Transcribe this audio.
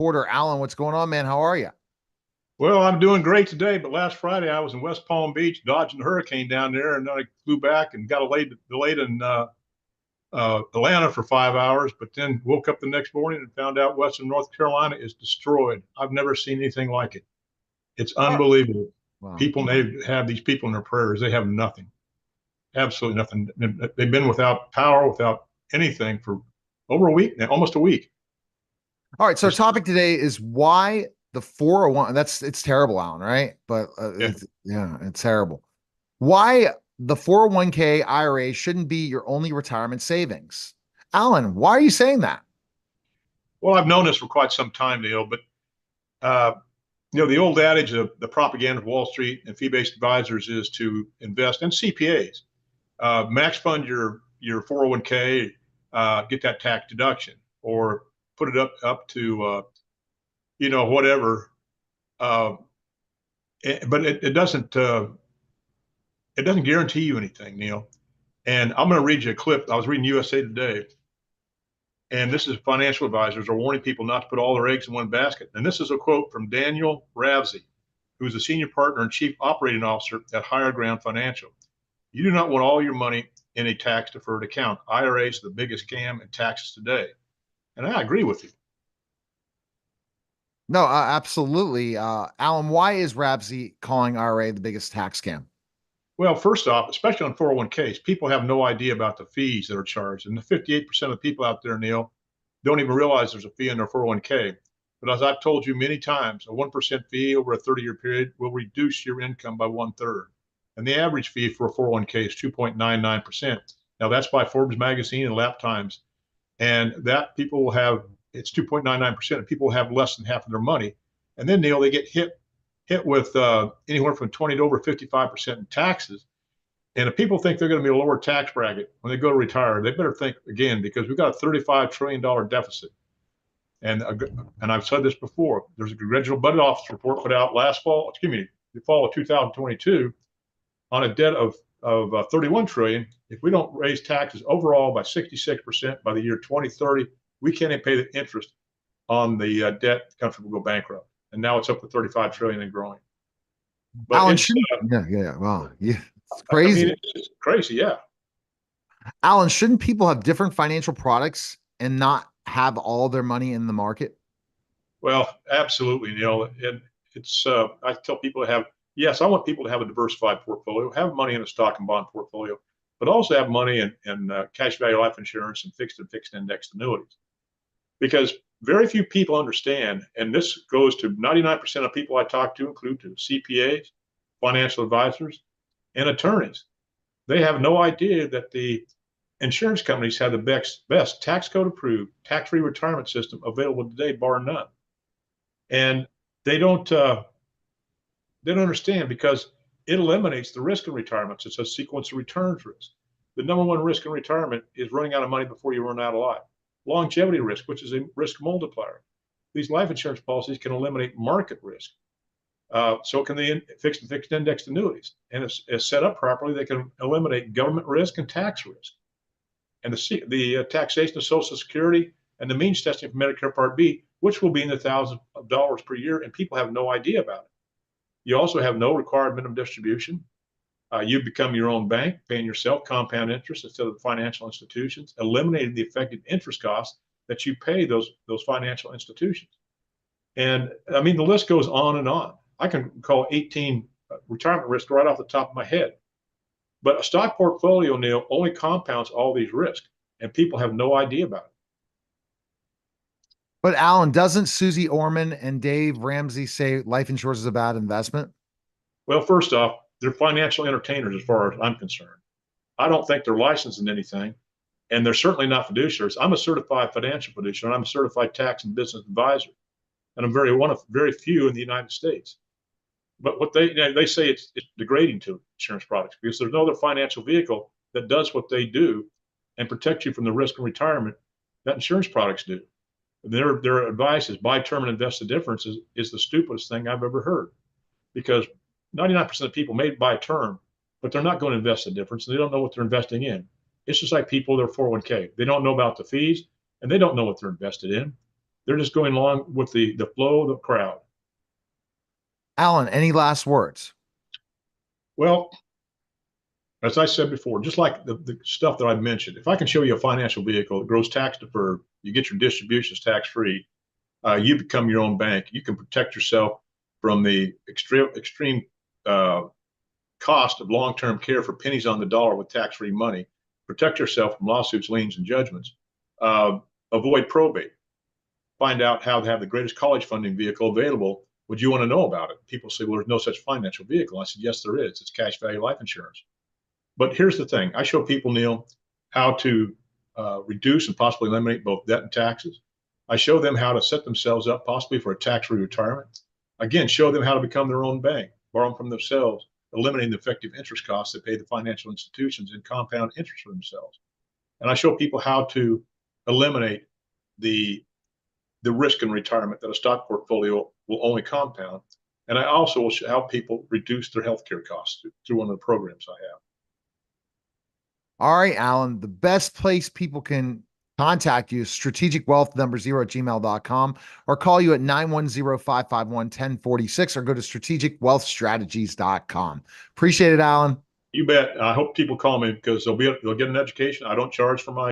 Porter. Alan, what's going on, man? How are you? Well, I'm doing great today, but last Friday I was in West Palm Beach dodging the hurricane down there, and then I flew back and got delayed in Atlanta for 5 hours, but then woke up the next morning and found out Western North Carolina is destroyed. I've never seen anything like it. It's All right. unbelievable. Wow. People, they have these people in their prayers. They have nothing, absolutely nothing. They've been without power, without anything for over a week now, almost a week. All right. So our There's, topic today is why the 401, it's terrible, Alan, right? But yeah. it's terrible. Why the 401k IRA shouldn't be your only retirement savings. Alan, why are you saying that? Well, I've known this for quite some time, Neil, but uh, the old adage of the propaganda of Wall Street and fee-based advisors is to invest, and CPAs, max fund your 401k, get that tax deduction, or put it up to whatever. Uh, but it doesn't guarantee you anything, Neil. And I'm going to read you a clip. I was reading USA Today, and this is financial advisors are warning people not to put all their eggs in one basket. And this is a quote from Daniel Ravsey, who is a senior partner and chief operating officer at Higher Ground Financial. You do not want all your money in a tax deferred account. IRAs are the biggest scam in taxes today. And I agree with you. No, absolutely. Alan, why is Rabsy calling IRA the biggest tax scam? Well, first off, especially on 401ks, people have no idea about the fees that are charged. And the 58% of people out there, Neil, don't even realize there's a fee in their 401k. But as I've told you many times, a 1% fee over a 30-year period will reduce your income by 1/3. And the average fee for a 401k is 2.99%. Now, that's by Forbes magazine and Lap Times. And that people will have, it's 2.99%, and people will have less than half of their money. And then, Neil, they get hit with anywhere from 20 to over 55% in taxes. And if people think they're going to be a lower tax bracket when they go to retire, they better think again, because we've got a $35 trillion deficit. And I've said this before. There's a congressional budget office report put out last fall, the fall of 2022, on a debt of 31 trillion. If we don't raise taxes overall by 66% by the year 2030, we can't even pay the interest on the debt. The country will go bankrupt. And now it's up to 35 trillion and growing. But Alan, it's, shouldn't, yeah. Wow. Yeah. It's I mean, crazy. it's crazy. Yeah. Alan, shouldn't people have different financial products and not have all their money in the market? Well, absolutely, Neil. And I tell people to have, yes, I want people to have a diversified portfolio, have money in a stock and bond portfolio, but also have money in cash value life insurance and fixed indexed annuities. Because very few people understand, and this goes to 99% of people I talk to, include CPAs, financial advisors, and attorneys. They have no idea that the insurance companies have the best tax code approved, tax free retirement system available today, bar none. And they don't understand because it eliminates the risk in retirement. It's a sequence of returns risk. The number one risk in retirement is running out of money before you run out of life. Longevity risk, which is a risk multiplier. These life insurance policies can eliminate market risk. So can the fixed indexed annuities. And if set up properly, they can eliminate government risk and tax risk. And the taxation of Social Security and the means testing for Medicare Part B, which will be in the thousands of dollars per year, and people have no idea about it. You also have no required minimum distribution. You become your own bank, paying yourself compound interest instead of the financial institutions, eliminating the effective interest costs that you pay those financial institutions. And I mean, the list goes on and on. I can call 18 retirement risks right off the top of my head. But a stock portfolio, Neil, only compounds all these risks, and people have no idea about it. But Alan, doesn't Susie Orman and Dave Ramsey say life insurance is a bad investment? Well, first off, they're financial entertainers as far as I'm concerned. I don't think they're licensed in anything, and they're certainly not fiduciaries. I'm a certified financial fiduciary, and I'm a certified tax and business advisor, and I'm one of very few in the United States. But what they say it's degrading to insurance products because there's no other financial vehicle that does what they do and protects you from the risk in retirement that insurance products do. Their advice is buy term and invest the difference is the stupidest thing I've ever heard because 99% of people may buy a term, but they're not going to invest the difference. They don't know what they're investing in. It's just like people with their 401k. They don't know about the fees and they don't know what they're invested in. They're just going along with the flow of the crowd. Alan, any last words? Well, as I said before, just like the stuff that I mentioned, if I can show you a financial vehicle that grows tax deferred, you get your distributions tax free, you become your own bank. You can protect yourself from the extreme cost of long-term care for pennies on the dollar with tax-free money. Protect yourself from lawsuits, liens, and judgments. Avoid probate. Find out how to have the greatest college funding vehicle available. Would you want to know about it? People say, well, there's no such financial vehicle. I said, yes, there is. It's cash value life insurance. But here's the thing. I show people, Neil, how to reduce and possibly eliminate both debt and taxes. I show them how to set themselves up possibly for a tax-free retirement. Again, show them how to become their own bank, borrow from themselves, eliminating the effective interest costs that pay the financial institutions and compound interest for themselves. And I show people how to eliminate the risk in retirement that a stock portfolio will only compound. And I also will help people reduce their healthcare costs through one of the programs I have. All right, Alan, the best place people can contact you is strategicwealth0@gmail.com or call you at 910-551-1046 or go to strategicwealthstrategies.com. Appreciate it, Alan. You bet. I hope people call me because they'll get an education. I don't charge for my